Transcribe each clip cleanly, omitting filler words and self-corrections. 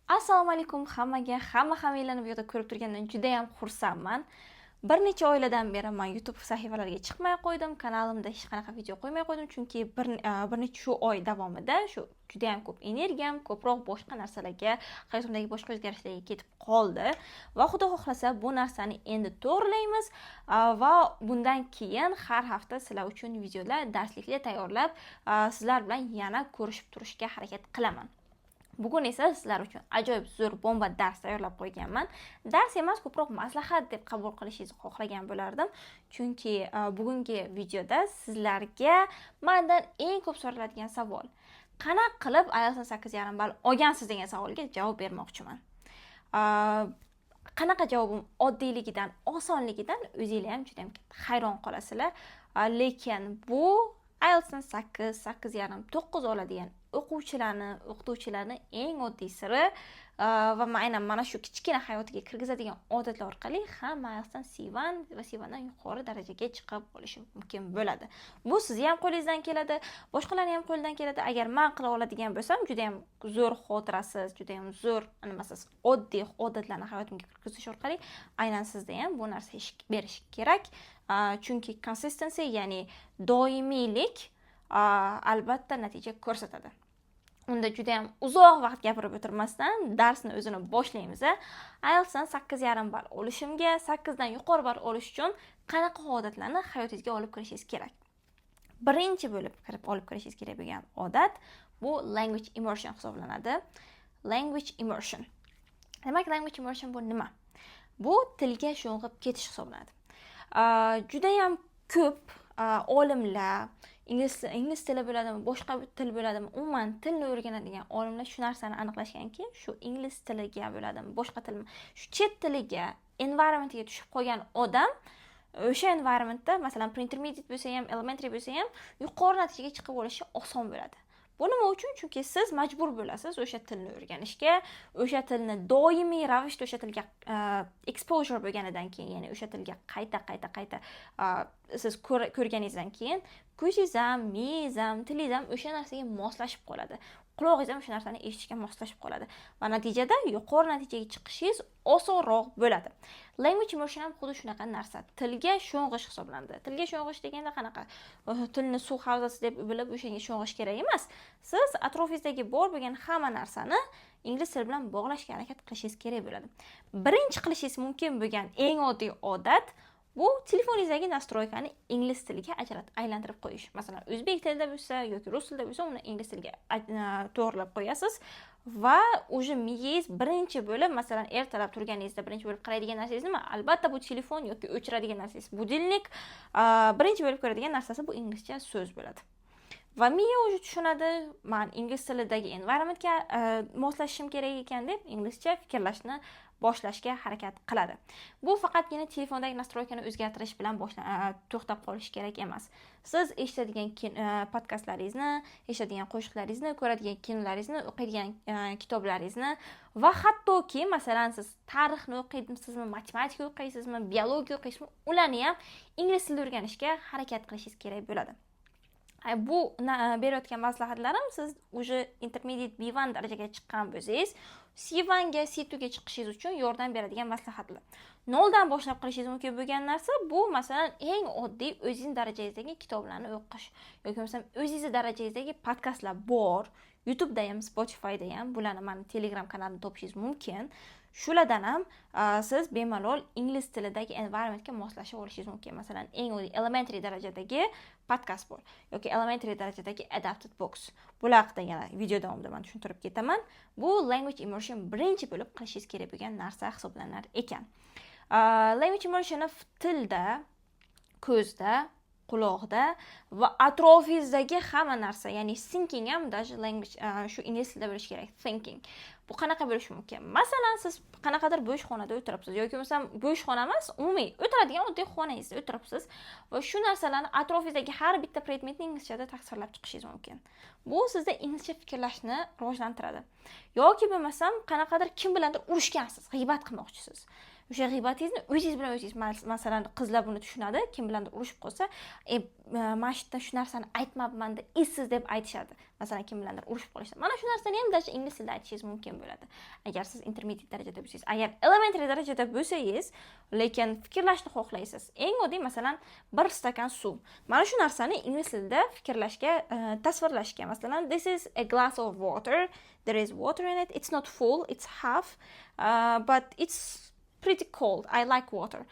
Assalomu alaykum hammaga. Hammanglarni bu yerda ko'rib turganimdan juda ham xursandman. Bir necha oylardan beri men YouTube sahifalarga chiqmay qo'ydim, kanalimda hech qanaqa video qo'ymay qo'ydim, chunki bir necha shu oy davomida shu juda ham ko'p energiyam, ko'proq boshqa narsalarga, hayotimdagi boshqa o'zgarishlarga ketib qoldi va xudo xohlasa bu narsani endi to'g'rilaymiz va bundan keyin har hafta sizlar uchun videolar, darsliklar tayyorlab, sizlar bilan yana ko'rishib turishga harakat qilaman. Bugun esa sizlar uchun ajoyib zo'r bomba dars tayyorlab qo'yganman. Dars emas, ko'proq maslahat deb qabul qilishingizni xohlagan bo'lardim. Chunki bugungi videoda sizlarga mendan eng ko'p so'raladigan savol: qanaqa qilib IELTS 8,5 ball olgansiz degan savolga javob bermoqchiman. Qanaqa javobim oddiyligidan, osonligidan o'zingizlar ham juda ham hayron qolasizlar. Lekin bu IELTS 8, 8,5, 9 oladigan o'qituvchilarni eng oddiy siri va aynan mana shu kichkina hayotiga kirgizadigan odatlar orqali hamma IELTSdan C1 va C1 dan yuqori darajaga chiqib olishi mumkin bo'ladi. Bu sizning ham qo'lingizdan keladi, boshqalarning ham qo'lidan keladi. Agar men qila oladigan bo'lsam, juda ham zo'r xotirasiz, juda ham zo'r nimasiz oddiy odatlarni hayotimga kirgizish orqali aynan sizda ham bu narsa ish berishi kerak. Chunki consistency, ya'ni doimiylik albatta natija ko'rsatadi. Unda juda ham uzoq vaqt gapirib o'tirmasdan darsni o'zini boshlaymiz. IELTSdan 8,5 ball olishimga, 8 dan yuqori ball olish uchun qanaqa odatlarni hayotingizga olib kirishingiz kerak? Birinchi bo'lib olib kirishingiz kerak bo'lgan odat bu language immersion hisoblanadi. Language immersion. Demak, language immersion bu nima? Bu tilga sho'ng'ib ketish hisoblanadi. Juda ham ko'p olimlar, ingliz tili bo'ladimi, boshqa til bo'ladimi, umuman tilni o'rganadigan olimlar shu narsani aniqlashganki, shu ingliz tiliga bo'ladimi, boshqa tilmi, shu chet tiliga, environmentiga tushib qolgan odam o'sha environmentda, masalan, pre-intermediate bo'lsa ham, elementary bo'lsa ham, yuqori natijaga chiqib olishi oson bo'ladi. Bu nima uchun? Chunki siz majbur bo'lasiz o'sha tilni o'rganishga, o'sha tilni doimiy ravishda o'sha tilga exposure bo'lganidan keyin, ya'ni o'sha tilga qayta siz ko'rganingizdan keyin ko'zingiz ham, miyangiz ham, tilingiz ham o'sha narsaga moslashib qoladi. Quloqingiz ham o'sha narsani eshitishga moslashib qoladi va natijada yuqori natijaga chiqishingiz osonroq bo'ladi. Language immersion ham xuddi shunaqa narsa. Tilga sho'ng'ish hisoblanadi. Tilga sho'ng'ish deganda qanaqa? Tilni suv havzasi deb bilib o'shanga sho'ng'ish kerak emas. Siz atrofingizdagi bor bo'lgan hamma narsani ingliz tili bilan bog'lashga harakat qilishingiz kerak bo'ladi. Birinchi qilishingiz mumkin bo'lgan eng oddiy odat bu telefoningizdagi nastroykani ingliz tiliga aylantirib qo'yish. Masalan, o'zbek tilida bo'lsa yoki rus tilida bo'lsa, uni ingliz tiliga to'g'rilab qo'yasiz va o'sha miyangiz birinchi bo'lib, masalan, ertalab turganingizda birinchi bo'lib qaraydigan narsangiz nima? Albatta bu telefon yoki o'chiradigan narsangiz budilnik. Birinchi bo'lib ko'radigan narsasi bu inglizcha so'z bo'ladi. Va miya o'zi tushunadi, men ingliz tilidagi environmentga moslashishim kerak ekan deb inglizcha fikrlashni boshlashga harakat qiladi. Bu faqatgina telefondagi nastroykani o'zgartirish bilan to'xtab qolish kerak emas. Siz eshitadigan podkastlaringizni, eshitadigan qo'shiqlaringizni, ko'radigan kinolaringizni, o'qiydigan kitoblaringizni va hattoki, masalan, siz tarixni o'qiysizmi, matematika o'qiysizmi, biologiya o'qiysizmi, ularni ham ingliz tilida o'rganishga harakat qilishingiz kerak bo'ladi. Bu berayotgan maslahatlarim siz уже intermediate B1 darajaga chiqqan bo'lsangiz, C1 ga, C2 ga chiqishingiz uchun yordam beradigan maslahatlar. 0 dan boshlab qilishingiz mumkin bo'lgan narsa bu, masalan, eng oddiy o'zingiz darajangizdagi kitoblarni o'qish yoki masalan o'zingiz darajangizdagi podkastlar bor. YouTube'da ham, Spotify'da ham, bularni meni Telegram kanalimda topishingiz mumkin. Shulardan ham siz bemalol ingliz tilidagi environmentga moslashib olishingiz mumkin. Masalan, eng oddiy elementary darajadagi podkast bor yoki elementary darajadagi adapted box. Bular haqida yana video davomida men tushuntirib ketaman. Bu language immersion birinchi bo'lib qilishingiz kerak bo'lgan narsa hisoblanar ekan. Language immersion tilda, ko'zda, quloqda va atrofingizdagi hamma narsa, ya'ni thinking ham даже language shu ingliz tilida bo'lishi kerak. Thinking. Bu qanaqa bo'lishi mumkin? Masalan, siz qanaqadir bo'sh xonada o'tiribsiz yoki masalan bo'sh xona emas, umumiy o'tiradigan oddiy xonangizda o'tiribsiz va shu narsalarni atrofingizdagi har bitta predmetni inglizchada tasvirlab chiqishingiz mumkin. Bu sizda inglizcha fikrlashni rivojlantiradi. Yoki bo'lmasam qanaqadir kim bilandir urushgansiz, g'iybat qilmoqchisiz. o'sha g'iybatingizni o'zingiz bilan o'zingiz, masalan, qizlar buni tushunadi, kim bilandir urushib qolsa, mana shu yerda shu narsani aytmabman deb esiz deb aytishadi. Masalan, kim bilandir urushib qolishsa, mana shu narsani ham даже ingliz tilida aytishingiz mumkin bo'ladi. Agar siz intermediate darajada bo'lsangiz, agar elementary darajada bo'lsangiz, lekin fikrlashni xohlaysiz. Eng oddiy, masalan, bir stakan suv. Mana shu narsani ingliz tilida fikrlashga, tasvirlashga, masalan, this is a glass of water. There is water in it. It's not full, it's half, but it's pretty cold. I like water.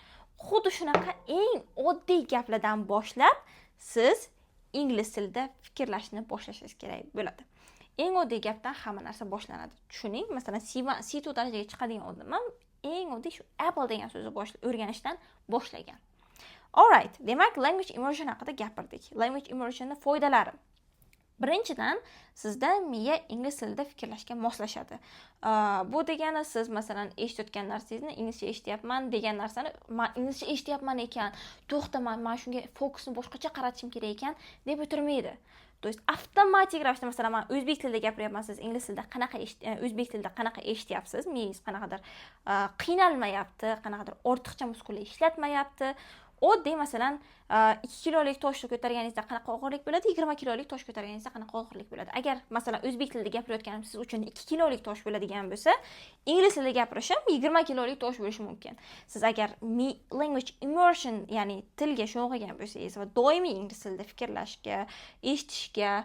Xuddi shunaqa eng oddiy gaplardan boshlab siz ingliz tilida fikrlashni boshlashingiz kerak bo'ladi. Eng oddiy gapdan hamma narsa boshlanadi. Tushuning, masalan, C2 darajaga chiqadigan oldin ham eng oddiy shu apple degan so'zni o'rganishdan boshlagan. Alright, demak language immersion haqida gapirdik. Language immersionning foydalari. Birinchidan, sizda miya ingliz tilida fikrlashga moslashadi. Bu degani, siz masalan eshitayotgan narsangizni inglizcha eshityapman degan narsani inglizcha eshityapman ekan, to'xta, men shunga fokusni boshqacha qaratishim kerak ekan deb o'tirmaydi. То есть avtomatik ravishda, masalan, men o'zbek tilida gapiryapman, siz ingliz tilida o'zbek tilida qanaqa eshityapsiz, miyangiz qanaqadir qiynalmayapti, qanaqadir ortiqcha muskullar ishlatmayapti. Oddiy, masalan, 2 kilolik toshni ko'targaningizda qanaqa og'irlik bo'ladi, 20 kilolik tosh ko'targaningizda qanaqa og'irlik bo'ladi. Agar masalan o'zbek tilida gapirayotganim siz uchun 2 kilolik tosh bo'ladigan bo'lsa, ingliz tilida gapirishim 20 kilolik tosh bo'lishi mumkin. Siz agar language immersion, ya'ni tilga sho'ng'igan bo'lsangiz va doimiy ingliz tilida fikrlashga, eshitishga,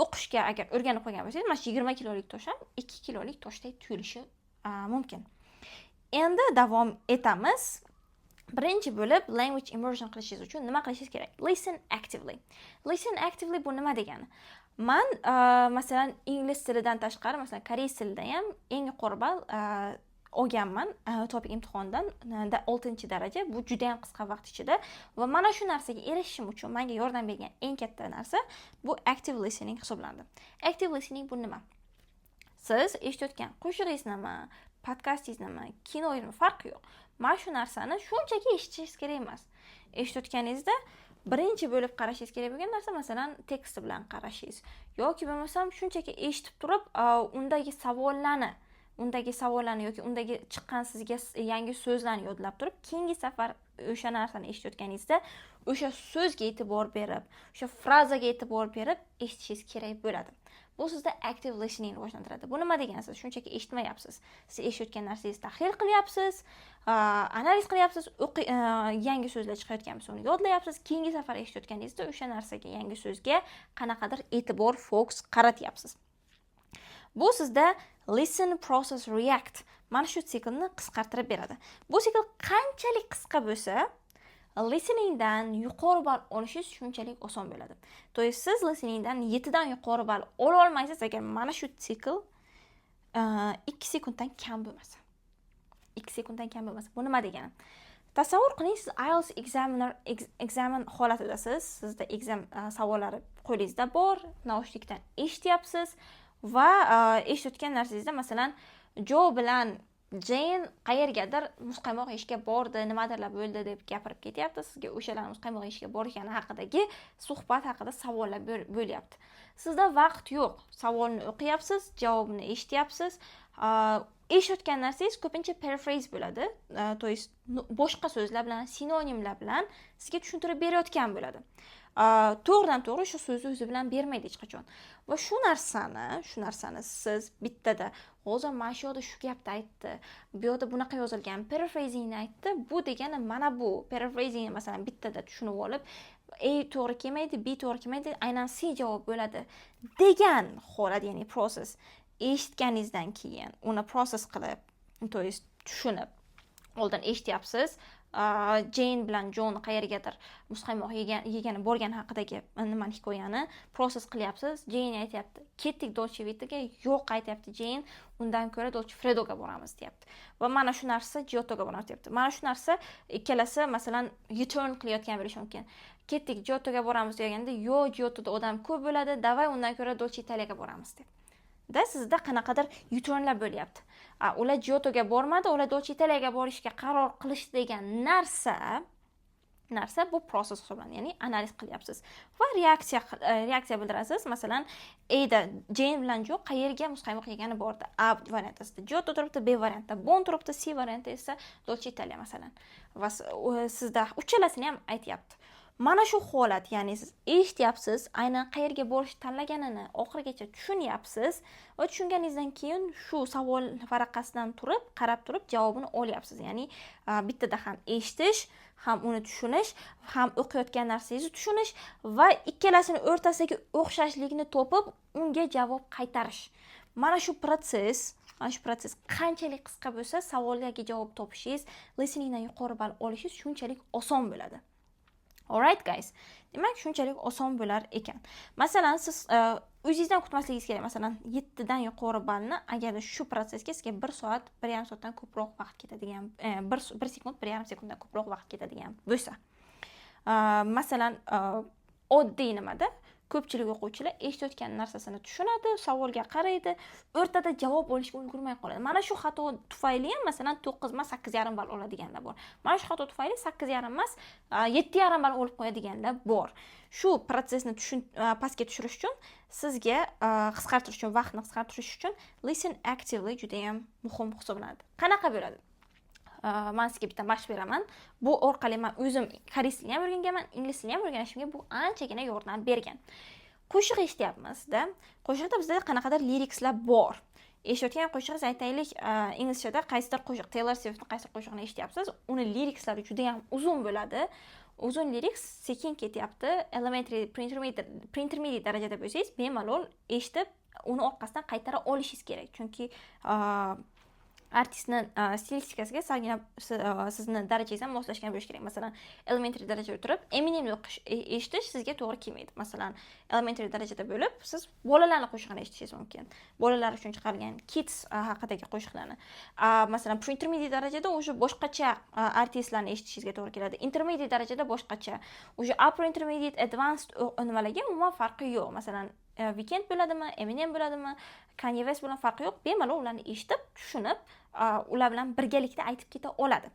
o'qishga agar o'rganib qolgan bo'lsangiz, mana shu 20 kilolik tosh ham 2 kilolik toshdek tuyulishi mumkin. Endi davom etamiz. Birinchi bo'lib, language immersion qilishingiz uchun nima qilishingiz kerak? Listen actively. Listen actively bu nima degani? Men masalan ingliz tilidan tashqari, masalan koreys tilida ham eng yuqori ball olganman TOEIC imtihonidan 6-daraja. Bu juda ham qisqa vaqt ichida va mana shu narsaga erishishim uchun menga yordam bergan eng katta narsa bu active listening hisoblanadi. Active listening bu nima? Siz eshitayotgan qo'shig'ingiznimi, podkastingiznimi, kinoingizni farqi yo'q. Mana shu narsani shunchaki eshitishingiz kerak emas. Eshitayotganingizda birinchi bo'lib qarashingiz kerak bo'lgan narsa, masalan, teksti bilan qarashingiz yoki bo'lmasam shunchaki eshitib turib, undagi savollarni yoki undagi chiqqan sizga yangi so'zlarni yodlab turib, keyingi safar o'sha narsani eshitayotganingizda o'sha so'zga e'tibor berib, o'sha frazaga e'tibor berib eshitishingiz kerak bo'ladi. Bu sizda active listening rivojlantiradi. Bu nima degani? Siz shunchaki eshitmayapsiz. Siz eshitayotgan narsangizni tahlil qilyapsiz, analiz qilyapsiz, yangi so'zlar chiqayotgan bo'lsa uni yodlayapsiz. Keyingi safar eshitayotganingizda o'sha narsaga, yangi so'zga qanaqadir e'tibor, fokus qaratyapsiz. Bu sizda listen, process, react mana shu siklni qisqartirib beradi. Bu sikl qanchalik qisqa bo'lsa, listeningdan yuqori ball olishingiz shunchalik oson bo'ladi. То есть siz listeningdan 7 dan yuqori ball ola olmaysiz agar mana shu sikl 2 sekunddan kam bo'lmasa. 2 sekunddan kam bo'lmasa. Bu nima degani? Tasavvur qiling, siz IELTS examen holatidasiz. Sizda exam savollari qo'lingizda bor, naushnikdan eshityapsiz va eshitayotgan narsangizda masalan Jo bilan Jane qayergadir muzqaymoq yeyishga bordi, nimadirlar bo'ldi deb gapirib ketyapti. Sizga o'shalarning muzqaymoq yeyishga borgani haqidagi suhbat haqida savollar bo'lyapti. Sizda vaqt yo'q. Savolni o'qiyapsiz, javobini eshityapsiz. Eshitgan narsangiz ko'pincha paraphrase bo'ladi. To есть boshqa so'zlar bilan, sinonimlar bilan sizga tushuntirib berayotgan bo'ladi. To'g'ridan to'g'ri shu so'zni o'zi bilan bermaydi hech qachon. Va shu narsani siz bittada hozir mana shu yerda shu gapni aytdi, bu yerda bunaqa yozilgan, paraphrasingni aytdi. Bu degani mana bu paraphrasingni masalan bittada tushunib olib, A to'g'ri kelmaydi, B to'g'ri kelmaydi, aynan C javob bo'ladi degan holat, ya'ni process. Eshitganingizdan keyin uni process qilib, to есть tushunib, oldin eshityapsiz. Jane bilan John qayergadir muzqaymoq yegani borgan haqidagi nimani hikoyani process qilyapsiz. Jane aytayapti, ketdik Dolce Vitaga, yo'q aytayapti Jane, undan ko'ra Dolce Fredoga boramiz deyapti. Va mana shu narsa Giottoga boramiz deyapti. Mana shu narsa ikkalasi masalan U-turn qilayotgan bo'lishi mumkin. Ketdik Giottoga boramiz deganda, yo'q, Giottoda odam ko'p bo'ladi, davay undan ko'ra Dolce Italiaga boramiz deb. Da sizda qanaqadir U-turnlar bo'lyapti. Ular Giottoga bormadi, ular Dolce Italiaga borishga qaror qilishdi degan narsa narsa bu proses hisoblanadi, ya'ni analiz qilyapsiz va reaksiya bildirasiz. Masalan, Jane bilan Jo qayerga muzqaymoq yegani bordi. A variantasida Giotto turibdi, B variantda Bon turibdi, C variantda esa Dolce Italia masalan. Va sizda uchalasini ham aytyapti. Mana shu holat, ya'ni siz eshityapsiz, aynan qayerga borishni tanlaganini oxirigacha tushunyapsiz va tushunganingizdan keyin shu savol varaqasidan turib, qarab turib javobini olyapsiz. Ya'ni bittada ham eshitish, ham uni tushunish, ham o'qiyotgan narsangizni tushunish va ikkalasini o'rtasidagi o'xshashlikni topib, unga javob qaytarish. Mana shu proses qanchalik qisqa bo'lsa, savollarga javob topishingiz, listeningdan yuqori ball olishingiz shunchalik oson bo'ladi. Alright guys. Demak, shunchalik oson bo'lar ekan. Masalan, siz o'zingizdan kutmasligingiz kerak. Masalan, 7 dan yuqori ballni agarda shu prosesga sizga 1 soat, 1,5 soatdan ko'proq vaqt ketadigan, 1 sekund, 1,5 sekunddan ko'proq vaqt ketadigan bo'lsa. Masalan, oddiy nimada ko'pchilik o'quvchilar eshitayotgan narsasini tushunadi, savolga qaraydi, o'rtada javob olishga ulgurmay qoladi. Mana shu xato tufayli ham masalan 9 emas 8,5 ball oladiganlar bor. Mana shu xato tufayli 8,5 emas 7,5 ball olib qo'yadiganlar bor. Shu prosesni pastga tushirish uchun sizga qisqartirish uchun, vaqtni qisqartirish uchun listen actively juda ham muhim hisoblanadi. Qanaqa bo'ladi? Men sizga bitta mashq beraman. Bu orqali men o'zim koreys tilini ham o'rganganman, ingliz tilini ham o'rganishimga bu anchagina yordam bergan. Qo'shiq eshityapmiz-da. Qo'shiqda bizda qanaqadir lirikslar bor. Eshitayotgan qo'shiqingiz aytaylik, inglizchada qaysidir qo'shiq, Taylor Swiftning qaysidir qo'shiqni eshityapsiz, uni lirikslari juda ham uzun bo'ladi. Uzun liriks sekin ketyapti. Elementary, pre-intermediate darajada bo'lsangiz, bemalol eshitib, uni orqasidan qaytara olishingiz kerak. Chunki artistning stilistikasiga salgina sizni darajangizdan moslashgan bo'lish kerak. Masalan, elementary darajada turib, Eminemni eshitish sizga to'g'ri kelmaydi. Masalan, elementary darajada bo'lib, siz bolalarning qo'shiqlarini eshitishingiz mumkin. Bolalar uchun chiqarilgan kids haqidagi qo'shiqlarni. Masalan, pre-intermediate darajada o'sha boshqacha artistlarni eshitishingizga to'g'ri keladi. Intermediate darajada boshqacha. O'sha upper intermediate, advanced nimalarga umuman farqi yo'q. Masalan, Weekend bo'ladimi, Eminem bo'ladimi, Kanye West bilan farqi yo'q. Bemalol ularni eshitib, tushunib, ular bilan birgalikda aytib keta oladi.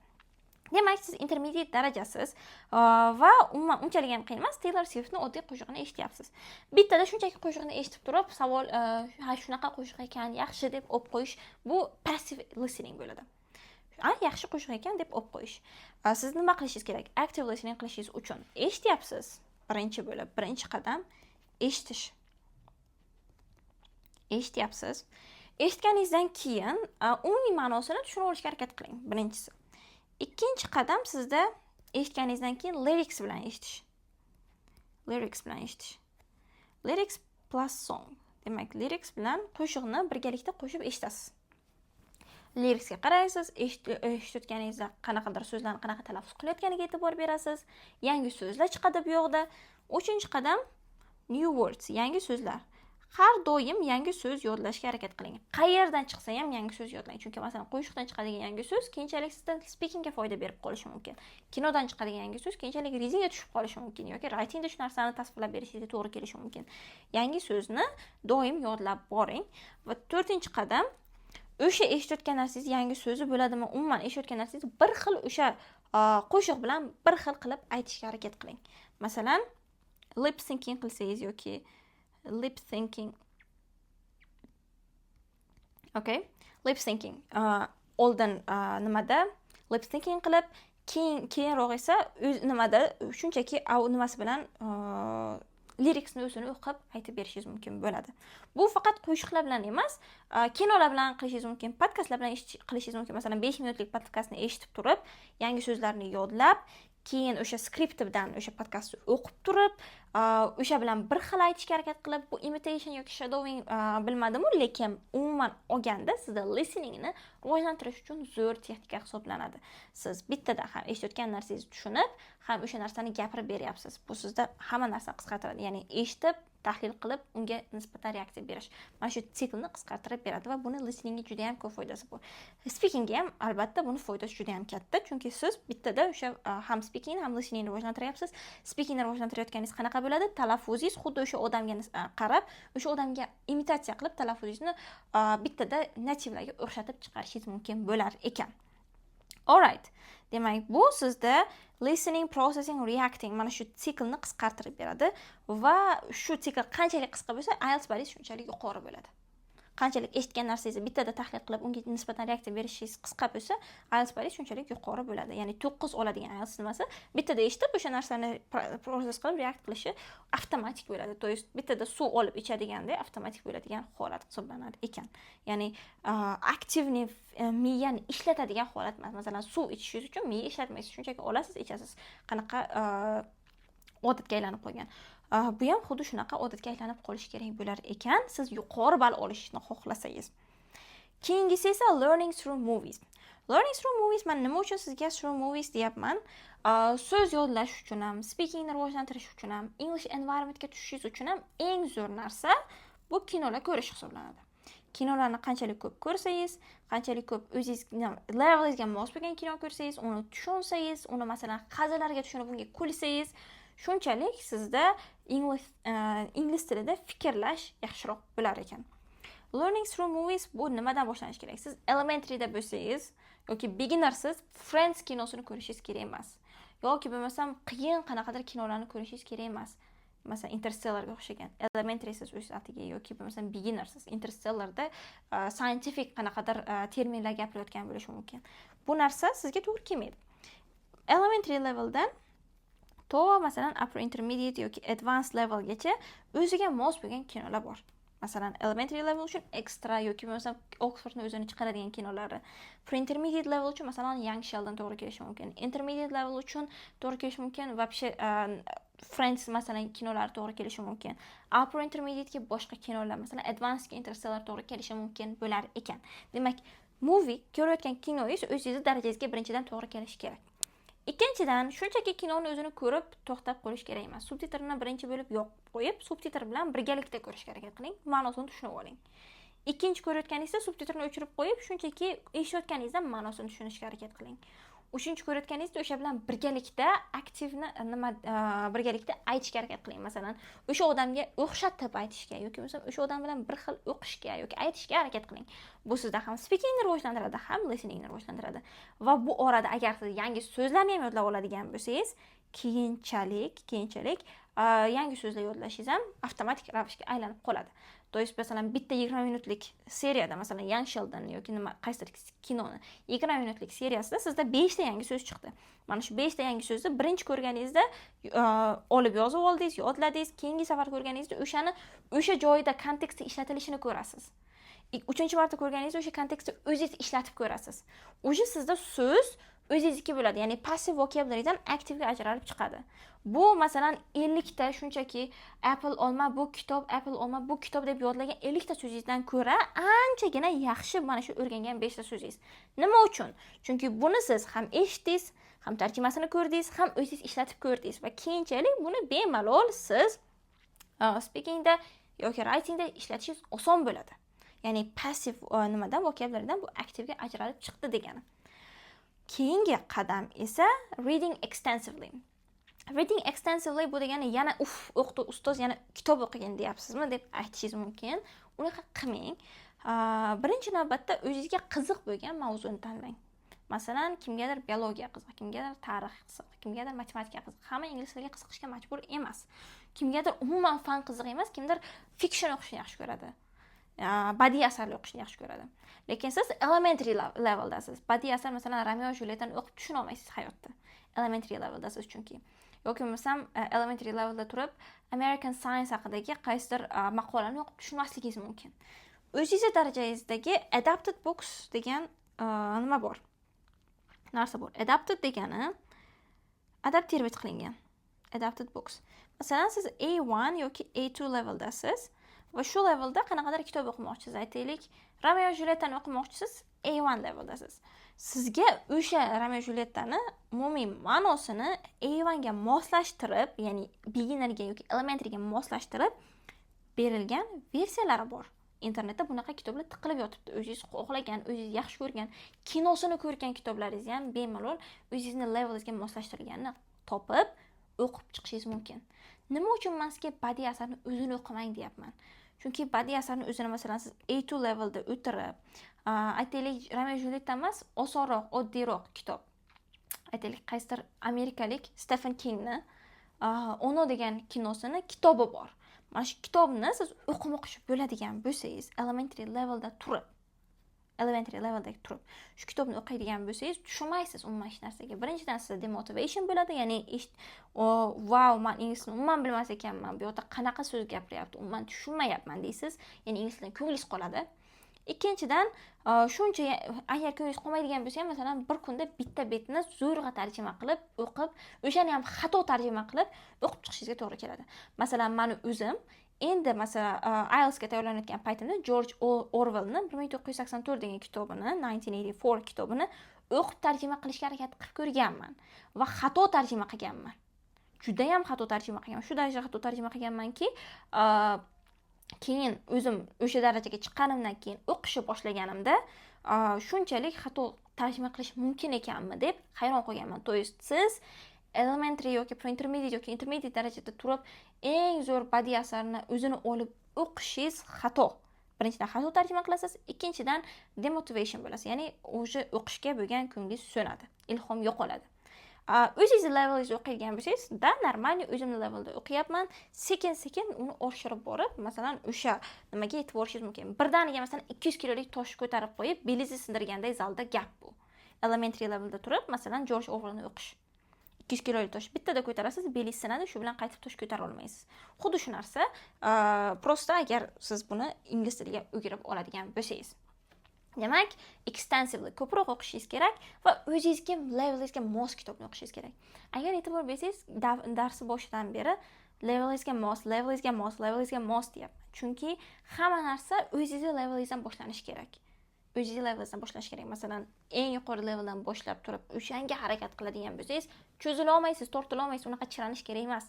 Demak, siz intermediate darajasiz va umuman unchalik ham qiyin emas. Taylor Swiftning oddiy qo'shiqini eshityapsiz. Bittada shunchaki qo'shiqni eshitib turib, savol, ha shunaqa qo'shiq ekan, yaxshi deb o'p qo'yish, bu passive listening bo'ladi. Yaxshi qo'shiq ekan deb o'p qo'yish. Siz nima qilishingiz kerak? Active listening qilishingiz uchun eshityapsiz. Birinchi qadam eshitish. Eshityapsiz. Eshitganingizdan keyin umumiy ma'nosini tushunib olishga harakat qiling. Birinchisi. Ikkinchi qadam sizda eshitganingizdan keyin lyrics bilan eshitish. Lyrics plus song. Demak, lyrics bilan qo'shiqni birgalikda qo'shib eshitasiz. Lyricsga qaraysiz, eshitayotganingizda qanaqadir so'zlarni qanaqa talaffuz qilayotganiga e'tibor berasiz. Yangi so'zlar chiqadi bu yoqda. Uchinchi qadam new words, yangi so'zlar. Har doim yangi so'z yodlashga harakat qiling. Qayerdan chiqsa ham yangi so'z yodlang. Chunki masalan, qo'shiqdan chiqadigan yangi so'z keyinchalik sizda speakingga foyda berib qolishi mumkin. Kinodan chiqadigan yangi so'z keyinchalik readingga tushib qolishi mumkin yoki writingda shu narsani tasvirlab berishingizga to'g'ri kelishi mumkin. Yangi so'zni doim yodlab boring va 4-qadam o'sha eshitayotgan narsangiz yangi so'zi bo'ladimi? Umuman eshitayotgan narsangiz bir xil o'sha qo'shiq bilan bir xil qilib aytishga harakat qiling. Masalan, lip syncing qilsangiz yoki lip syncing. Okay? Lip syncing. Oldin nimada lip syncing qilib, keyinroq esa nimada shunchaki nimasi bilan liriksni o'zini o'qib aytib berishingiz mumkin bo'ladi. Bu faqat qo'shiqlar bilan emas, kinolar bilan qilishingiz mumkin, podkastlar bilan qilishingiz mumkin. Masalan, 5 minutlik podkastni eshitib turib, yangi so'zlarni yodlab, keyin o'sha skriptidan o'sha podkastni o'qib turib, o'sha bilan bir xil aytishga harakat qilib, bu imitation yoki shadowing bilmadim-u, lekin umuman olganda sizda listeningni rivojlantirish uchun zo'r texnika hisoblanadi. Siz bittada ham eshitayotgan narsangizni tushunib, ham o'sha narsani gapirib beryapsiz. Bu sizda hamma narsani qisqartiradi. Ya'ni eshitib, tahlil qilib, unga nisbatan reaksiya berish. Mana shu siklni qisqartirib beradi va buni listeningga juda ham ko'p foydasi bor. Speakingga ham albatta buni foydasi juda ham katta, chunki siz bittada o'sha ham speaking ham listeningni rivojlantiryapsiz. Speakingni rivojlantirayotganingiz qanaqa bo'ladi? Talaffuzingiz xuddi o'sha odamga qarab, o'sha odamga imitatsiya qilib talaffuzingizni bittada nativlarga o'xshatib chiqarishingiz mumkin bo'lar ekan. Alright. Demak, bu sizda listening, processing, reacting mana shu siklni qisqartirib beradi va shu sikl qanchalik qisqa bo'lsa, IELTS balingiz shunchalik yuqori bo'ladi. Qanchalik eshitgan narsangizni bittada tahlil qilib, unga nisbatan reaksiya berishingiz qisqa bo'lsa, IELTS balingiz shunchalik yuqori bo'ladi. Ya'ni 9 oladigan IELTS nimasi bittada eshitib, o'sha narsani proses qilib react qilishi avtomatik bo'ladi. To есть bittada suv olib ichadiganda avtomatik bo'ladigan holat hisoblanar ekan. Ya'ni aktivni miyani ishlatadigan holat emas. Masalan, suv ichishingiz uchun miya ishlatmaysiz, shunchaki olasiz, ichasiz. Qanaqa odatga aylanib qolgan. Bu ham xuddi shunaqa odatga aylanib qolishi kerak bo'lar ekan, siz yuqori ball olishni xohlasangiz. Keyingisi esa learning through movies. Learning through movies, men nima uchun sizga through movies deyapman? So'z yodlash uchun ham, speakingni rivojlantirish uchun ham, English environmentga tushishingiz uchun ham eng zo'r narsa bu kinolar ko'rish hisoblanadi. Kinolarni qanchalik ko'p ko'rsangiz, qanchalik ko'p o'zingizga levelingizga mos bo'lgan kino ko'rsangiz, uni tushunsangiz, uni masalan hazillariga tushunib unga kulsangiz, shunchalik sizda ingliz tilida fikrlash yaxshiroq bo'lar ekan. Learning through movies bu nimadan boshlanishi kerak? Siz elementaryda bo'lsangiz yoki beginnersiz, Friends kinosini ko'rishingiz kerak emas. Yoki bo'lmasam qiyin qanaqadir kinolarni ko'rishingiz kerak emas. Masalan, Interstellarga o'xshagan. Elementary siz o'z atiga yoki bo'lmasam beginnersiz. Interstellarda scientific qanaqadir terminlar gapirayotgan bo'lishi mumkin. Bu narsa sizga to'g'ri kelmaydi. Elementary leveldan to masalan upper intermediate yoki advanced levelgacha o'ziga mos bo'lgan kinolar bor. Masalan, elementary level uchun extra yoki bo'lmasam Oxfordning o'zini chiqaradigan kinolari. Pre-intermediate level uchun masalan Young Sheldon to'g'ri kelishi mumkin. Intermediate level uchun to'g'ri kelishi mumkin va Friends masalan kinolari to'g'ri kelishi mumkin. Upper intermediate ga boshqa kinolar, masalan advanced ga Interstellar to'g'ri kelishi mumkin bo'lar ekan. Demak, movie ko'rayotgan kinoingiz o'zingizning darajangizga birinchidan to'g'ri kelishi kerak. Ikkinchidan, shunchaki kinoni o'zini ko'rib to'xtab qolish kerak emas. Subtitrni birinchi bo'lib yoqib qo'yib, subtitr bilan birgalikda ko'rishga harakat qiling, ma'nosini tushunib oling. Ikkinchi ko'rayotganingizda subtitrni o'chirib qo'yib, shunchaki eshitayotganingizdan ma'nosini tushunishga harakat qiling. Uchinchi ko'rayotganingizda o'sha bilan birgalikda aktivni birgalikda aytishga harakat qiling. Masalan, o'sha odamga o'xshatib aytishga yoki bo'lmasa o'sha odam bilan bir xil o'qishga yoki aytishga harakat qiling. Bu sizda ham speakingni rivojlantiradi, ham listeningni rivojlantiradi. Va bu orada agar siz yangi so'zlarni ham yodlab oladigan bo'lsangiz, keyinchalik yangi so'zlar yodlashingiz ham avtomatik ravishga aylanib qoladi. To есть masalan bitta 20 minutlik seriyada, masalan Young Sheldon yoki qaysidir kinoni 20 minutlik seriyasida sizda 5 ta yangi so'z chiqdi. Mana shu 5 ta yangi so'zni birinchi ko'rganingizda olib yozib oldingiz, yodladingiz, keyingi safar ko'rganingizda o'sha joyida kontekstda ishlatilishini ko'rasiz. Uchinchi marta ko'rganingizda o'sha kontekstda o'zingiz ishlatib ko'rasiz. O'sha sizda so'z o'zingizniki bo'ladi, ya'ni passive vocabularydan aktivga ajralib chiqadi. Bu masalan 50 ta shunchaki Apple olma bu kitob deb yodlagan 50 ta so'zingizdan ko'ra anchagina yaxshi mana shu o'rgangan 5 ta so'zingiz. Nima uchun? Chunki buni siz ham eshitdingiz, ham tarjimasini ko'rdingiz, ham o'zingiz ishlatib ko'rdingiz va keyinchalik buni bemalol siz speakingda yoki writingda ishlatishingiz oson bo'ladi. Ya'ni passive vocabularydan bu aktivga ajralib chiqdi degani. Keyingi qadam esa reading extensively. Reading extensively bu degani yana ustoz yana kitob o'qigan deyapsizmi deb aytishingiz mumkin. Unaqa qilmang. Birinchi navbatda o'zingizga qiziq bo'lgan mavzuni tanlang. Masalan, kimgadir biologiya qiziq, kimgadir tarix qiziq, kimgadir matematika qiziq. Hamma ingliz tiliga qiziqishga majbur emas. Kimgadir umuman fan qiziq emas, kimdir fiction o'qishni yaxshi ko'radi. Badiiy asarlar o'qishni yaxshi ko'radi. Lekin siz elementary leveldasiz. Badiiy asar masalan Romeo va Julietani o'qib tushuna olmaysiz hayotda. Elementary leveldasiz chunki. Yoki bo'lmasam elementary levelda turib American Science haqidagi qaysidir maqolani o'qib tushunmasligingiz mumkin. O'zingizning darajangizdagi adapted books degan nima bor? Narsa bor. Adapted degani adaptirovat qilingan. Adapted books. Masalan, siz A1 yoki A2 leveldasiz. Va shu levelda qanaqadir kitob o'qimoqchisiz, aytaylik, Romeo va Julietani o'qimoqchisiz, A1 leveldasiz. Sizga o'sha Romeo va Julietani umumiy ma'nosini A1 ga moslashtirib, ya'ni beginnerga yoki elementaryga moslashtirib berilgan versiyalari bor. Internetda bunaqa kitoblar tiqilib yotibdi. O'zingiz xohlagan, o'zingiz yaxshi ko'rgan, kinosini ko'rgan kitoblaringizni ham bemalol o'zingizning levelingizga moslashtirganini topib o'qib chiqishingiz mumkin. Nima uchun men sizga badiiy asarni o'zini o'qimang deyapman? Chunki badiiy asarni o'zini masalan siz A2 levelda o'tirib, aytaylik Romeo Julietta emas, osonroq, oddiyroq kitob. Aytaylik qaysidir amerikalik Stephen Kingni Ono degan kinosini kitobi bor. Mana shu kitobni siz o'qimoqchi bo'ladigan bo'lsangiz, elementary levelda turib, shu kitobni o'qiydigan bo'lsangiz, tushunmaysiz umuman hech narsaga. Birinchidan sizda demotivation bo'ladi, ya'ni wow, men ingliz tilini umuman bilmas ekanman, bu yerda qanaqa so'z gapiryapti, umuman tushunmayapman deysiz, ya'ni ingliz tilidan ko'nglingiz qoladi. Ikkinchidan, shuncha agar ko'nglingiz qolmaydigan bo'lsa ham, masalan, bir kunda bitta betni zo'rg'a tarjima qilib o'qib, o'shani ham xato tarjima qilib o'qib chiqishingizga to'g'ri keladi. Masalan, meni o'zim endi masalan IELTSga tayyorlanayotgan paytimda George Orwellni 1984 degan kitobini, 1984 kitobini o'qib tarjima qilishga harakat qilib ko'rganman va xato tarjima qilganman. Juda ham xato tarjima qilganman. Shu darajada xato tarjima qilganmanki, keyin o'zim o'sha darajaga chiqqanimdan keyin o'qishni boshlaganimda shunchalik xato tarjima qilish mumkin ekanmi deb hayron qolganman. To есть siz elementary yoki pre-intermediate yoki intermediate darajada turib eng zo'r badiiy asarni o'zini olib o'qishingiz xato. Birinchidan xato tarjima qilasiz, ikkinchidan demotivation bo'lasiz. Ya'ni o'sha o'qishga bo'lgan ko'nglingiz so'nadi, ilhom yo'qoladi. O'zingiz levelingizda o'qiydigan bo'lsangiz, da normalniy o'zimni levelda o'qiyapman, sekin-sekin uni oshirib borib, masalan, o'sha nimaga yetib borishingiz mumkin. Birdaniga masalan 200 kilolik tosh ko'tarib qo'yib, belingizni sindirgandek zalda gap bu. Elementary levelda turib, masalan, George Orwellni o'qish. 200 kilolik tosh bittada ko'tarasiz, belingiz sinadi, shu bilan qaytib tosh ko'tara olmaysiz. Xuddi shu narsa, prosta agar siz buni ingliz tiliga o'girib oladigan bo'lsangiz. Demak, extensively ko'proq o'qishingiz kerak va o'zingizga levelingizga mos kitobni o'qishingiz kerak. Agar e'tibor bersangiz, darsni boshidan beri levelingizga mos deyapman. Chunki hamma narsa o'zingizning levelingizdan boshlanishi kerak. Masalan, eng yuqori leveldan boshlab turib, o'shanga harakat qiladigan bo'lsangiz, cho'zila olmaysiz, tortila olmaysiz, unaqa chiranish kerak emas.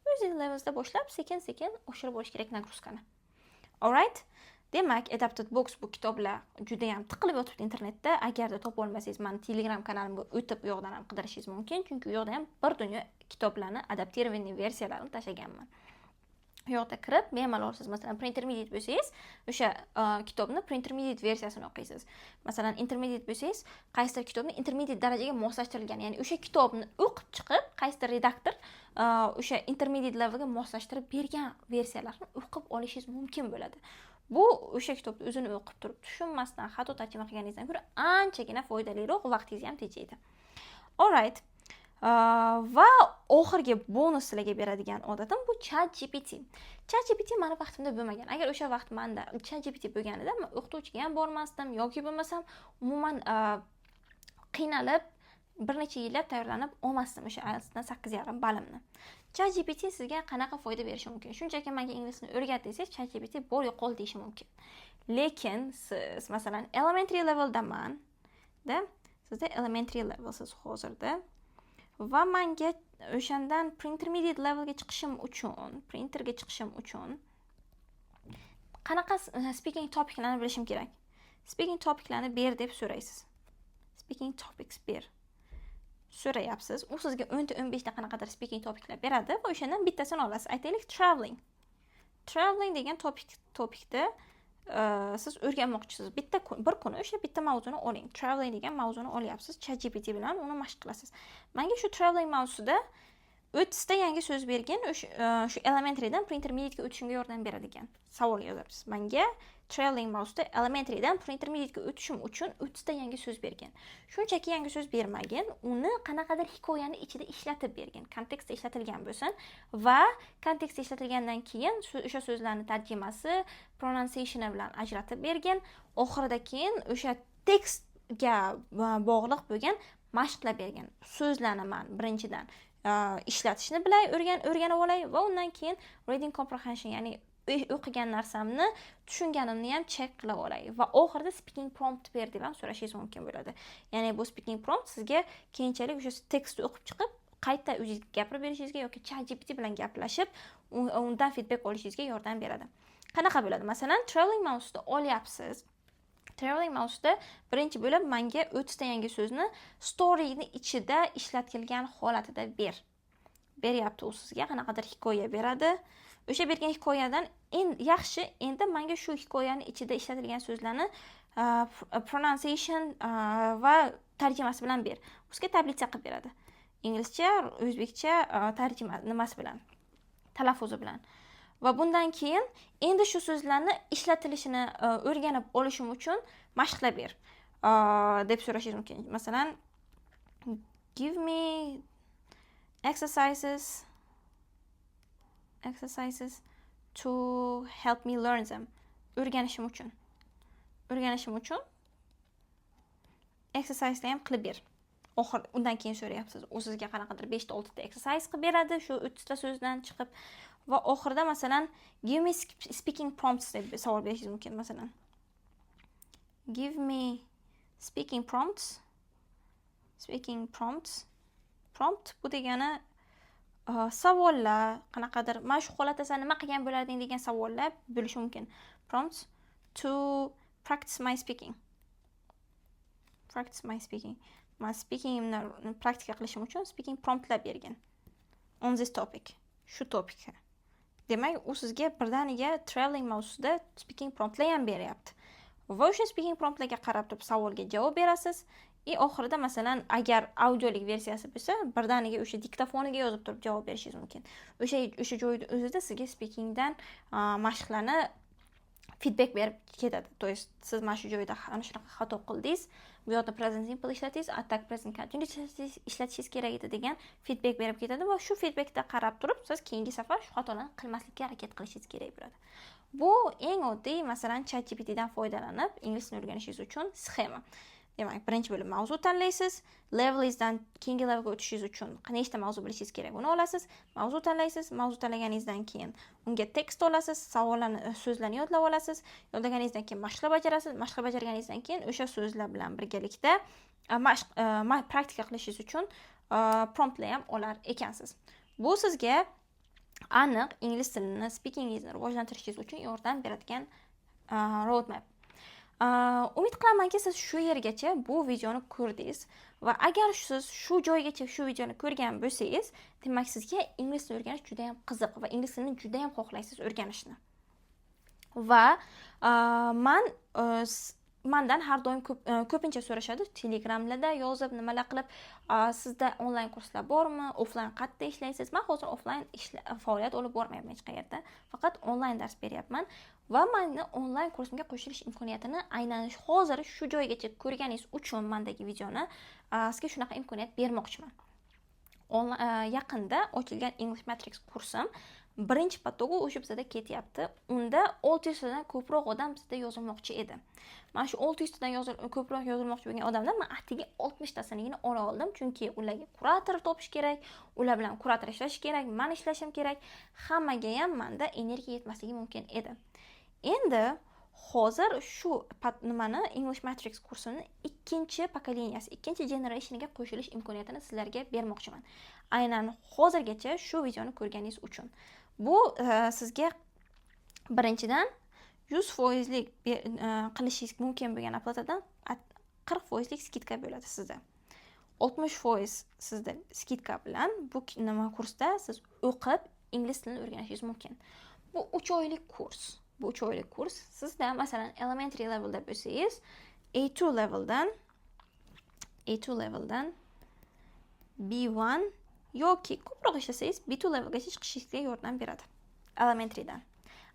O'zingiz levelingizda boshlab, sekin-sekin oshirib olish kerak nagruzkani. Alright? Demak, Adapted Books bu kitoblar juda ham tiqilib yotibdi internetda. Agarda topa olmasangiz, meni Telegram kanalimga o'tib, u yoqdan ham qidirishingiz mumkin, chunki u yoqda ham bir dunyo kitoblarni adaptirovanniy versiyalarini tashlaganman. U yoqda kirib, bemalol siz masalan pre-intermediate bo'lsangiz, o'sha kitobni pre-intermediate versiyasini o'qiysiz. Masalan, intermediate bo'lsangiz, qaysidir kitobni intermediate darajaga moslashtirilgan, ya'ni o'sha kitobni o'qib chiqib, qaysidir redaktor o'sha intermediate levelga moslashtirib bergan versiyalarni o'qib olishingiz mumkin bo'ladi. Bu o'sha kitobni o'zini o'qib turib tushunmasdan xato tarjima qilganingizdan ko'ra anchagina foydaliroq, vaqtingizni ham tejaydi. Alright. Va oxirgi bonus sizlarga beradigan odatim bu ChatGPT. ChatGPT meni vaqtimda bo'lmagan. Agar o'sha vaqt menda ChatGPT bo'lganida, men o'qituvchiga ham bormasdim yoki bo'lmasam umuman qiynalib bir necha yillab tayyorlanib olmasdim o'sha IELTSdan 8,5 balimni. ChatGPT sizga qanaqa foyda berishi mumkin? Shunchaki menga ingliz tilini o'rgat desangiz, ChatGPT bor yo'qol deyishi mumkin. Lekin siz masalan elementary leveldaman, sizda elementary level siz hozirda va menga o'shandan pre-intermediate levelga chiqishim uchun qanaqa speaking topiclarni bilishim kerak? Speaking topiclarni ber deb so'raysiz. Speaking topics ber. So'rayapsiz. U sizga 10 ta 15 ta qanaqadir speaking topiclar beradi va o'shandan bittasini olasiz. Aytaylik traveling. Traveling degan topicda siz o'rganmoqchisiz. Bir kuni o'sha bitta mavzuni oling. Traveling degan mavzuni olyapsiz. ChatGPT bilan uni mashq qilasiz. Menga shu traveling mavzusida 30 ta yangi so'z bergan, shu elementarydan pre-intermediate ga o'tishimga yordam beradigan savol yozasiz. Menga traveling mavzusida elementarydan pre-intermediate ga o'tishim uchun 30 ta yangi so'z bergan. Shunchaki yangi so'z bermagan, uni qanaqadir hikoyani ichida ishlatib bergan, kontekstda ishlatilgan bo'lsin va kontekstda ishlatilgandan keyin o'sha so'zlarning tarjimasi, pronunciation bilan ajratib bergan. Oxirida keyin o'sha tekstga bog'liq bo'lgan mashqlar bergan. So'zlarni men birinchidan ishlatishni bilay, o'rganib olay va undan keyin reading comprehension, ya'ni o'qigan narsamni, tushunganimni ham check qilib olay va oxirida speaking prompt ber deb ham so'rashingiz mumkin bo'ladi. Ya'ni bu speaking prompt sizga keyinchalik o'sha tekstni o'qib chiqib, qayta o'zingiz gapirib berishingizga yoki ChatGPT bilan gaplashib, undan feedback olishingizga yordam beradi. Qanaqa bo'ladi? Masalan, traveling mavzusida olyapsiz. Traveling mavzusida birinchi bo'lib menga 30 ta yangi so'zni storyni ichida ishlatilgan holatida beryapti u sizga, qanaqadir hikoya beradi. O'sha bergan hikoyadan yaxshi, endi menga shu hikoyani ichida ishlatilgan so'zlarni pronunciation va tarjimasi bilan ber. Bizga tablitsa qilib beradi. Inglizcha, o'zbekcha tarjima nimasi bilan, talaffuzi bilan. Va bundan keyin endi shu so'zlarni ishlatilishini o'rganib olishim uchun mashqlab ber deb so'rashingiz mumkin. Masalan, give me exercises to help me learn them. O'rganishim uchun exercise ham qilib ber. Undan keyin so'rayapsiz. U sizga qanaqadir 5-6 ta exercise qilib beradi, shu 3 ta so'zdan chiqib. Va oxirida masalan, give me speaking prompts deb savol berishingiz mumkin. Masalan, give me speaking prompts. Prompt bu degani savollar, qanaqadir mana shu holatda sen nima qilgan bo'larding degan savollar bo'lishi mumkin. Prompts to practice my speaking. Men speakingimni praktika qilishim uchun speaking promptlar bergan. On this topic. Shu topikga. Demak, u sizga birdaniga traveling mavzusida speaking promptlar ham beryapti. Va o'sha speaking promptlarga qarab turib savolga javob berasiz. Oxirida masalan, agar audiolik versiyasi bo'lsa, birdaniga o'sha diktafoniga yozib turib javob berishingiz mumkin. O'sha joyda o'zida sizga speakingdan mashqlarni feedback berib ketadi. To есть siz mana shu joyda ana shunaqa xato qildingiz, bu yerda present simple ishlatingiz, attack present continuous ishlatishingiz kerak edi degan feedback berib ketadi va shu feedbackda qarab turib siz keyingi safar shu xatolarni qilmaslikka harakat qilishingiz kerak bo'ladi. Bu eng oddiy, masalan, ChatGPT dan foydalanib ingliz tilini o'rganishingiz uchun sxema. Demak, birinchi bo'lib mavzu tanlaysiz, levelingizdan keyingi levelga o'tishingiz uchun nechta mavzu bilishingiz kerak, buni olasiz, mavzu tanlaysiz, mavzu tanlaganingizdan keyin unga tekst olasiz, savollarni, so'zlarni yodlab olasiz, yodlaganingizdan keyin mashqlab bajarasiz, mashqlab bajarganingizdan keyin o'sha so'zlar bilan birgalikda praktika qilishingiz uchun promptlar ham olar ekansiz. Bu sizga aniq ingliz tilini, speakingingizni rivojlantirishingiz uchun yordam beradigan roadmap. Umid qilamanki, siz shu yergacha bu videoni ko'rdingiz va agar siz shu joygacha shu videoni ko'rgan bo'lsangiz, demak sizga ingliz tilini o'rganish juda ham qiziq va ingliz tilini juda ham xohlaysiz o'rganishni. Va mendan har doim ko'pincha so'rashadi, Telegramlarda yozib, nimalar qilib, sizda onlayn kurslar bormi, offlayn qayerda ishlaysiz? Men hozir offlayn faoliyat olib bormayapman hech qayerda, faqat onlayn dars beryapman va meni onlayn kursimga qo'shilish imkoniyatini aynan hozir shu joygacha ko'rganingiz uchun mendagi videoni sizga shunaqa imkoniyat bermoqchiman. Yaqinda ochilgan English Matrix kursim birinchi potogi o'sha bizada ketyapti. Unda 600 tadan ko'proq odam bizda yozilmoqchi edi. Mana shu 600 tadan ko'proq yozilmoqchi bo'lgan odamlar men atigi 60 tasinigina ola oldim, chunki ularga kurator topish kerak, ular bilan kurator ishlash kerak, men ishlashim kerak. Hammaga ham menda energiya yetmasligi mumkin edi. Endi hozir shu English Matrix kursini ikkinchi pokoleniyasi, ikkinchi generationiga qo'shilish imkoniyatini sizlarga bermoqchiman. Aynan hozirgacha shu videoni ko'rganingiz uchun. Bu sizga birinchidan 100% qilishingiz mumkin bo'lgan oplatadan 40% skidka bo'ladi sizda. 60% sizda skidka bilan bu kursda siz o'qib ingliz tilini o'rganishingiz mumkin. Bu 3 oylik kurs. Sizda masalan elementary levelda bo'lsangiz, A2 leveldan B1 yoki ko'proq ishlasangiz B2 levelgacha chiqishingizga yordam beradi elementarydan.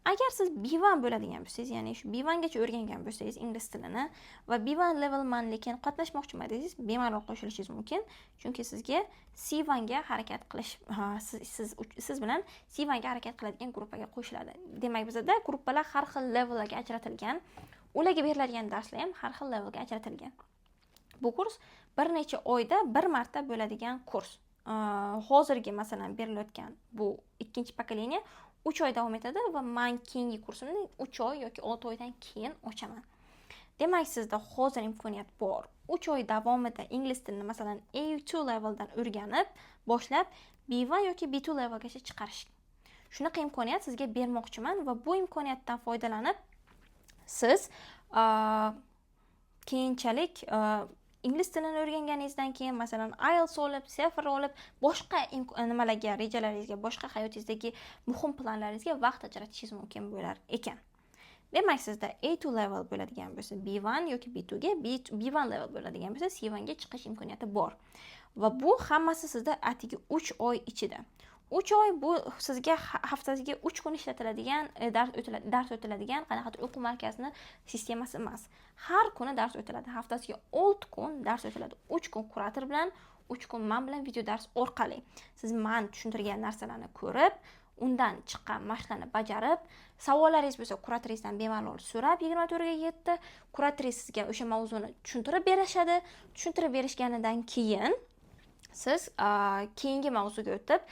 Agar siz B1 bo'ladigan bo'lsangiz, ya'ni shu B1 gacha o'rgangan bo'lsangiz ingliz tilini va B1 levelman lekin qatnashmoqchiman desangiz, bemalol qo'shilishingiz mumkin, chunki sizga C1 ga harakat qilish siz bilan C1 ga harakat qiladigan gruppaga qo'shiladi. Demak, bizda gruppalar har xil levellarga ajratilgan, ularga beriladigan darslar ham har xil levelga ajratilgan. Bu kurs bir necha oyda bir marta bo'ladigan kurs. Hozirgi masalan berilayotgan bu ikkinchi pokoleniya 3 oy davom etadi va men keyingi kursimni 3 oy yoki 6 oydan keyin ochaman. Demak, sizda hozir imkoniyat bor. 3 oy davomida ingliz tilini masalan A2 leveldan o'rganib, boshlab B1 yoki B2 levelgacha chiqarish. Shunaqa imkoniyat sizga bermoqchiman va bu imkoniyatdan foydalanib siz keyinchalik ingliz tilini o'rganganingizdan keyin masalan IELTS olib, TOEFL olib, boshqa nimalarga, rejalaringizga, boshqa hayotingizdagi muhim planlaringizga vaqt ajratishingiz mumkin bo'lar ekan. Demak, sizda A2 level bo'ladigan bo'lsa, B1 yoki B2 ga, B1 level bo'ladigan bo'lsa, C1 ga chiqish imkoniyati bor. Va bu hammasi sizda atigi 3 oy ichida. 3 oy bu sizga haftasiga 3 kun ishlatiladigan, dars o'tiladigan qanaqadir o'quv markazini sistemasi emas. Har kuni dars o'tiladi. Haftasiga 6 kun dars o'tiladi. 3 kun kurator bilan, 3 kun men bilan video dars orqali. Siz men tushuntirgan narsalarni ko'rib, undan chiqqan mashqlarni bajarib, savollaringiz bo'lsa kuratoringizdan bemalol so'rab 24 ga 7 kuratoringiz sizga o'sha mavzuni tushuntirib berishadi. Tushuntirib berishganidan keyin siz keyingi mavzuga o'tib,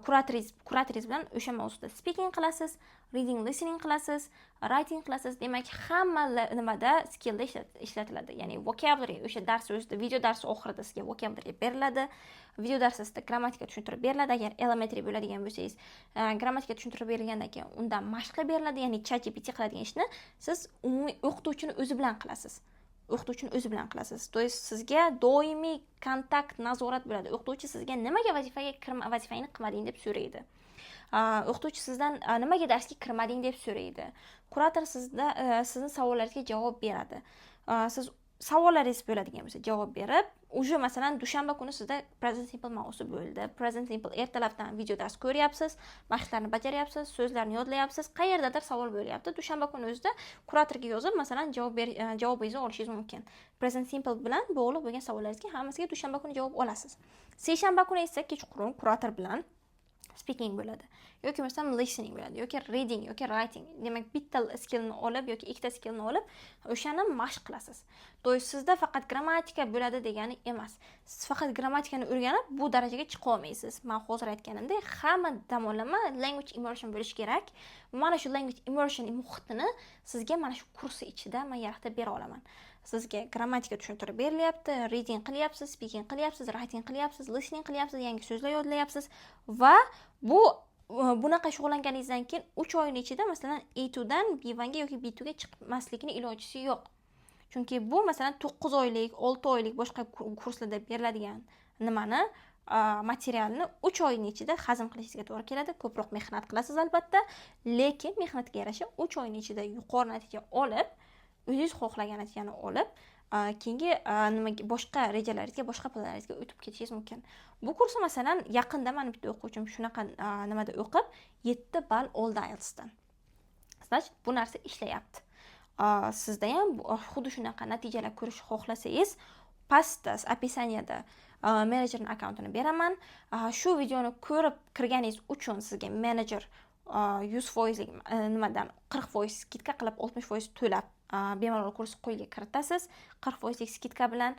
kuratoringiz bilan o'sha mavzuda speaking qilasiz, reading, listening qilasiz, writing qilasiz. Demak, hamma nimada skillda ishlatiladi. Ya'ni vocabulary o'sha dars o'zida, video darsi oxirida sizga vocabulary beriladi. Video darsida grammatika tushuntirib beriladi. Agar elementary bo'ladigan bo'lsangiz, grammatika tushuntirib berilgandan keyin undan mashq qilib beriladi. Ya'ni ChatGPT qiladigan ishni siz umumiy o'qituvchini o'zi bilan qilasiz. O'qituvchini o'zi bilan qilasiz. To есть sizga doimiy kontakt, nazorat bo'ladi. O'qituvchi sizga nimaga vazifangni qilmading deb so'raydi. O'qituvchi sizdan nimaga darsga kirmading deb so'raydi. Kurator sizning savollaringizga javob beradi. Siz savollaringiz bo'ladigan bo'lsa javob berib, уже masalan dushanba kuni sizda present simple mavzusi bo'ldi. Present simple ertalabdan video dars ko'ryapsiz, mashqlarni bajaryapsiz, so'zlarni yodlayapsiz, qayerdadir savol bo'lyapti. Dushanba kuni o'zida kuratorga yozib, masalan javobingizni olishingiz mumkin. Present simple bilan bog'liq bo'lgan savollaringizga hammasiga dushanba kuni javob olasiz. Seshanba kuni esa kechqurun kurator bilan speaking bo'ladi. Yoki masalan listening bo'ladi, yoki reading, yoki writing. Demak, bitta skillni olib yoki ikkita skillni olib, o'shani mashq qilasiz. To есть sizda faqat grammatika bo'ladi degani emas. Siz faqat grammatikani o'rganib bu darajaga chiqa olmaysiz. Men hozir aytganimdek, hamma tomonlama language immersion bo'lishi kerak. Mana shu language immersion muhitini sizga mana shu kursi ichida men yaratib bera olaman. Sizga grammatika tushuntirib berilyapti, reading qilyapsiz, speaking qilyapsiz, writing qilyapsiz, listening qilyapsiz, yangi so'zlar yodlayapsiz va bunaqa shug'ullanganingizdan keyin 3 oyning ichida masalan A2 dan B1 ga yoki B2 ga chiqmaslikning ilojisi yo'q. Chunki bu masalan 9 oylik, 6 oylik boshqa kurslarda beriladigan nimani materialni 3 oyning ichida hazm qilishingizga to'g'ri keladi. Ko'proq mehnat qilasiz albatta, lekin mehnatga yarasha 3 oyning ichida yuqori natija olib, o'zingiz xohlagan natijani olib, keyingi boshqa rejalaringizga, boshqa planlaringizga o'tib ketishingiz mumkin. Bu kursni masalan yaqinda men bitta o'quvchim shunaqa nimada o'qib 7 ball oldi IELTSdan. Значит, bu narsa ishlayapti. Sizda ham xuddi shunaqa natijalar ko'rish xohlasangiz, pastda opisaniyada menejerning akkauntini beraman. Shu videoni ko'rib kirganingiz uchun sizga menejer 100% nimadan 40% skidka qilib 60% to'lab bemalol kurs qo'yga kiritasiz. 40% skidka bilan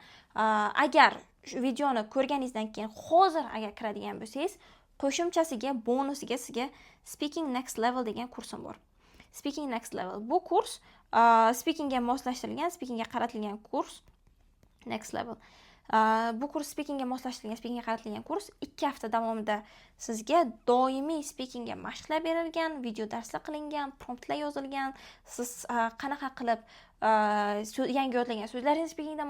agar shu videoni ko'rganingizdan keyin hozir agar kiradigan bo'lsangiz, qo'shimchasiga, bonusiga sizga Speaking Next Level degan kursim bor. Speaking Next Level bu kurs speakingga moslashtirilgan, speakingga qaratilgan kurs. Next Level. Bu kurs speakingga moslashtirilgan, speakingga qaratilgan kurs 2 hafta davomida sizga doimiy speakingga mashqlar berilgan, video darslar qilingan, promptlar yozilgan. Siz qanaqa qilib yangi yodlangan so'zlaringizni speakingda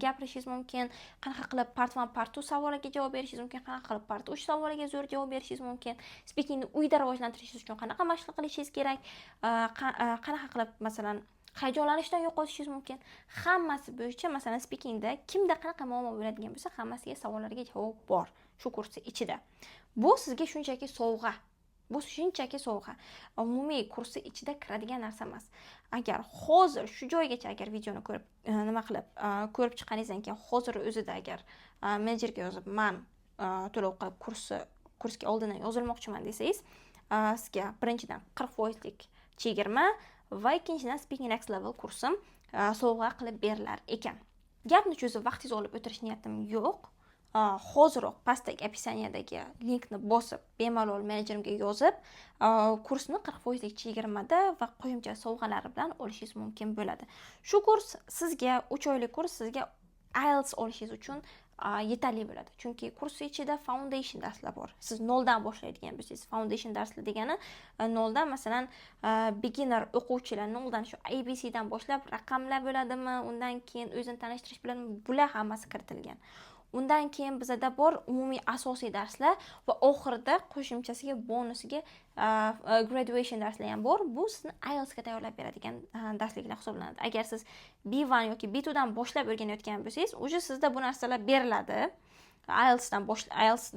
gapirishingiz mumkin, qanaqa qilib part 1, part 2 savoliga javob berishingiz mumkin, qanaqa qilib part 3 savoliga zo'r javob berishingiz mumkin, speakingni uyda rivojlantirishingiz uchun qanaqa mashq qilishingiz kerak, qanaqa qilib masalan hayajonlanishdan yo'qotishingiz mumkin. Hammasi bo'yicha masalan speakingda kimda qanaqa muammo bo'ladigan bo'lsa, hammasiga savollarga javob bor shu kursda ichida. Bu sizga shunchaki sovg'a. Bu shunchaki sovg'a. Umumiy kursi ichida kiradigan narsa emas. Agar hozir shu joygacha agar videoni ko'rib ko'rib chiqqaningizdan keyin hozir o'zida agar menejerga yozib, "Men to'lov qilib kursga oldindan yozilmoqchiman" desangiz, sizga birinchidan 40% chegirma va ikkinchidan Speaking Next Level kursim sovg'a qilib berilar ekan. Gapni cho'zib vaqtingizni olib o'tirish niyatim yo'q. Hoziroq pastdagi opisaniyadagi linkni bosib, bemalol menejerimga yozib, kursni 40% chegirmada va qo'shimcha sovg'alari bilan olishingiz mumkin bo'ladi. Shu kurs sizga 3 oylik kurs sizga IELTS olishingiz uchun yetarli bo'ladi. Chunki kurs ichida foundation darslar bor. Siz noldan boshlaydigan bo'lsangiz, foundation darslar degani noldan masalan beginner o'quvchilar noldan shu ABC dan boshlab raqamlar bo'ladimi, undan keyin o'zini tanishtirish bilan bular hammasi kiritilgan. Undan keyin bizada bor umumiy asosiy darslar va oxirida qo'shimchasiga bonusiga graduation darslar ham bor. Bu sizni IELTSga tayyorlab beradigan darsliklar hisoblanadi. Agar siz B1 yoki B2 dan boshlab o'rganayotgan bo'lsangiz, o'sha sizda bu narsalar beriladi. IELTS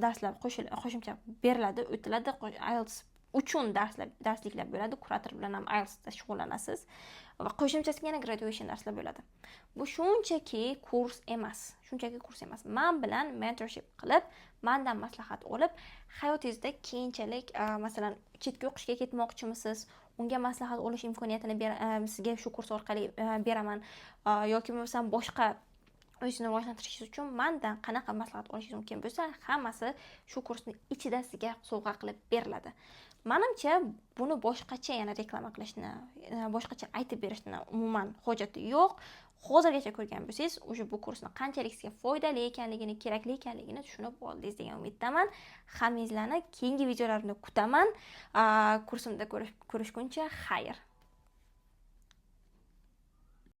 darslar qo'shimcha beriladi, o'tiladi. IELTS uchun darsliklar bo'ladi. Kurator bilan ham IELTSda shug'ullanasiz va qo'shimchasiga yana graduation darslar bo'ladi. Bu shunchaki kurs emas. Men bilan mentorship qilib, mendan maslahat olib, hayotingizda keyinchalik masalan chetga o'qishga ketmoqchimisiz? Unga maslahat olish imkoniyatini sizga shu kurs orqali beraman yoki bo'lmasam boshqa o'zingizni rivojlantirishingiz uchun mendan qanaqa maslahat olishingiz mumkin bo'lsa, hammasi shu kursning ichida sizga sovg'a qilib beriladi. Menimcha, buni boshqacha yana reklama qilishni, boshqacha aytib berishni umuman hojati yo'q. Hozirgacha ko'rgan bo'lsangiz, o'sha bu kursning qanchalik sizga foydali ekanligini, kerakli ekanligini tushunib oldingiz degan umiddaman. Hammangizlarni keyingi videolarimda kutaman. Kursimda ko'rishguncha xayr.